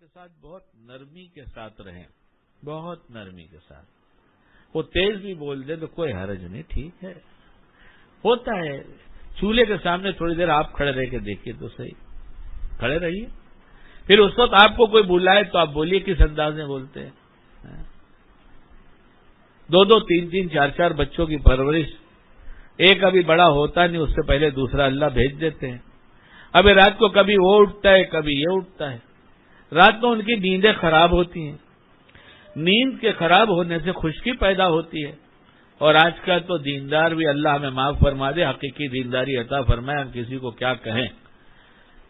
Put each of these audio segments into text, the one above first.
ساتھ بہت نرمی کے ساتھ رہیں، بہت نرمی کے ساتھ۔ وہ تیز بھی بول دے تو کوئی حرج نہیں، ٹھیک ہے، ہوتا ہے۔ چولہے کے سامنے تھوڑی دیر آپ کھڑے رہ کے دیکھیے تو صحیح، کھڑے رہیے، پھر اس وقت آپ کو کوئی بلائے تو آپ بولیے کس انداز میں بولتے ہیں۔ دو دو تین تین چار چار بچوں کی پرورش، ایک ابھی بڑا ہوتا نہیں، اس سے پہلے دوسرا اللہ بھیج دیتے ہیں۔ ابھی رات کو کبھی وہ اٹھتا ہے، کبھی یہ اٹھتا ہے، رات کو ان کی نیندیں خراب ہوتی ہیں، نیند کے خراب ہونے سے خشکی پیدا ہوتی ہے۔ اور آج کا تو دیندار بھی اللہ ہمیں معاف فرما دے، حقیقی دینداری عطا فرمائے، ہم کسی کو کیا کہیں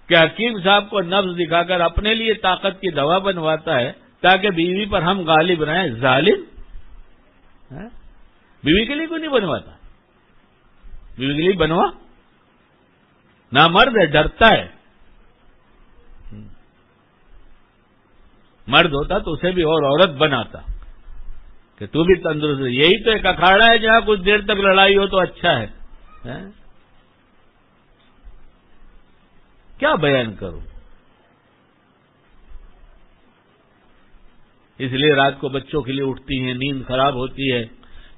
کہ حکیم صاحب کو نبض دکھا کر اپنے لیے طاقت کی دوا بنواتا ہے تاکہ بیوی پر ہم غالب رہیں۔ ظالم، بیوی کے لیے کوئی نہیں بنواتا، بیوی کے لیے بنوا، نامرد ہے، ڈرتا ہے۔ مرد ہوتا تو اسے بھی اور عورت بناتا کہ تو بھی تندرست ہے۔ یہی تو ایک اکھاڑا ہے جہاں کچھ دیر تک لڑائی ہو تو اچھا ہے۔ کیا بیان کروں؟ اس لیے رات کو بچوں کے لیے اٹھتی ہیں، نیند خراب ہوتی ہے،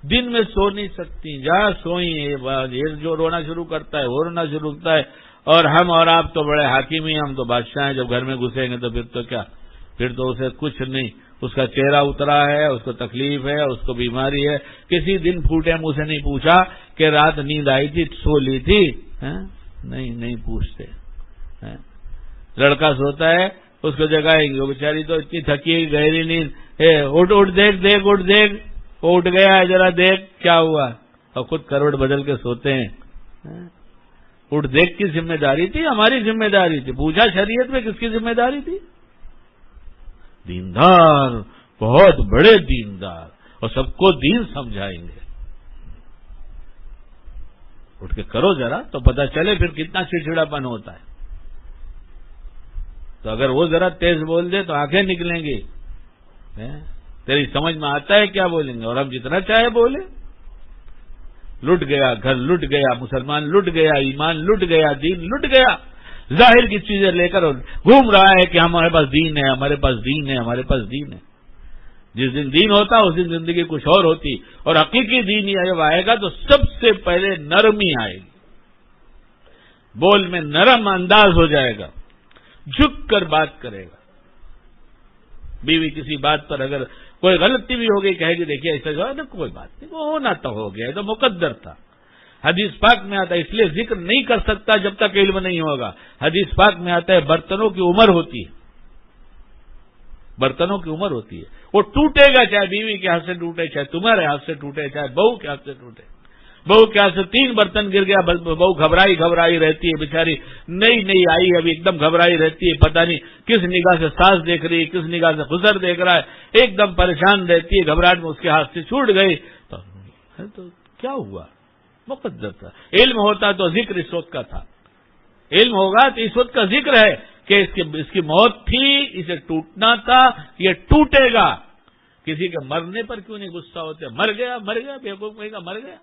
دن میں سو نہیں سکتی، جہاں سوئی یہ جو رونا شروع کرتا ہے وہ رونا شروع ہوتا ہے۔ اور ہم اور آپ تو بڑے حاکم ہیں، ہم تو بادشاہ ہیں، جب گھر میں گھسیں گے تو پھر تو کیا، پھر تو اسے کچھ نہیں، اس کا چہرہ اترا ہے، اس کو تکلیف ہے، اس کو بیماری ہے۔ کسی دن پھوٹے منہ سے نہیں پوچھا کہ رات نیند آئی تھی، سو لی تھی؟ نہیں پوچھتے۔ لڑکا سوتا ہے، اس کو جگائیں گے، وہ بیچاری تو اتنی تھکی ہے، گہری نیند، اٹھ دیکھ، وہ اٹھ گیا ہے، ذرا دیکھ کیا ہوا، اور خود کروٹ بدل کے سوتے ہیں۔ اٹھ دیکھ کی ذمہ داری تھی، ہماری ذمہ داری تھی، پوچھا شریعت میں کس کی ذمہ داری تھی؟ دیندار، بہت بڑے دیندار، اور سب کو دین سمجھائیں گے۔ اٹھ کے کرو ذرا تو پتہ چلے پھر کتنا چڑچڑاپن ہوتا ہے۔ تو اگر وہ ذرا تیز بول دے تو آنکھیں نکلیں گی، تیری سمجھ میں آتا ہے کیا بولیں گے، اور ہم جتنا چاہے بولیں۔ لٹ گیا گھر، لٹ گیا مسلمان، لٹ گیا ایمان، لٹ گیا دین، لٹ گیا، ظاہر کی چیزیں لے کر گھوم رہا ہے کہ ہمارے پاس دین ہے، ہمارے پاس دین ہے، ہمارے پاس دین ہے۔ جس دن دین ہوتا اس دن زندگی کچھ اور ہوتی، اور حقیقی دین جب آئے گا تو سب سے پہلے نرمی آئے گی، بول میں نرم انداز ہو جائے گا، جھک کر بات کرے گا۔ بیوی کسی بات پر اگر کوئی غلطی بھی ہوگی کہے گی دیکھیے ایسا جو ہے نا، کوئی بات نہیں، وہ ہونا تو ہو گیا، تو مقدر تھا۔ حدیث پاک میں آتا ہے، اس لیے ذکر نہیں کر سکتا جب تک علم نہیں ہوگا۔ حدیث پاک میں آتا ہے برتنوں کی عمر ہوتی ہے، برتنوں کی عمر ہوتی ہے، وہ ٹوٹے گا، چاہے بیوی کے ہاتھ سے ٹوٹے، چاہے تمہارے ہاتھ سے ٹوٹے، چاہے بہو کے ہاتھ سے ٹوٹے۔ بہو کے ہاتھ سے 3 برتن گر گیا، بہو گھبرائی رہتی ہے، بیچاری نئی آئی ابھی ایک دم گھبرائی رہتی ہے، پتہ نہیں کس نگاہ سے ساس دیکھ رہی ہے، کس نگاہ سے خسر دیکھ رہا ہے، ایک دم پریشان رہتی ہے، گھبراہٹ میں اس کے ہاتھ سے چھوٹ گئی تو کیا ہوا؟ مقدر تھا۔ علم ہوتا تو ذکر اس وقت کا تھا، علم ہوگا تو اس وقت کا ذکر ہے کہ اس کی موت تھی، اسے ٹوٹنا تھا، یہ ٹوٹے گا۔ کسی کے مرنے پر کیوں نہیں غصہ ہوتے؟ مر گیا بیوقوف کہے گا، مر گیا۔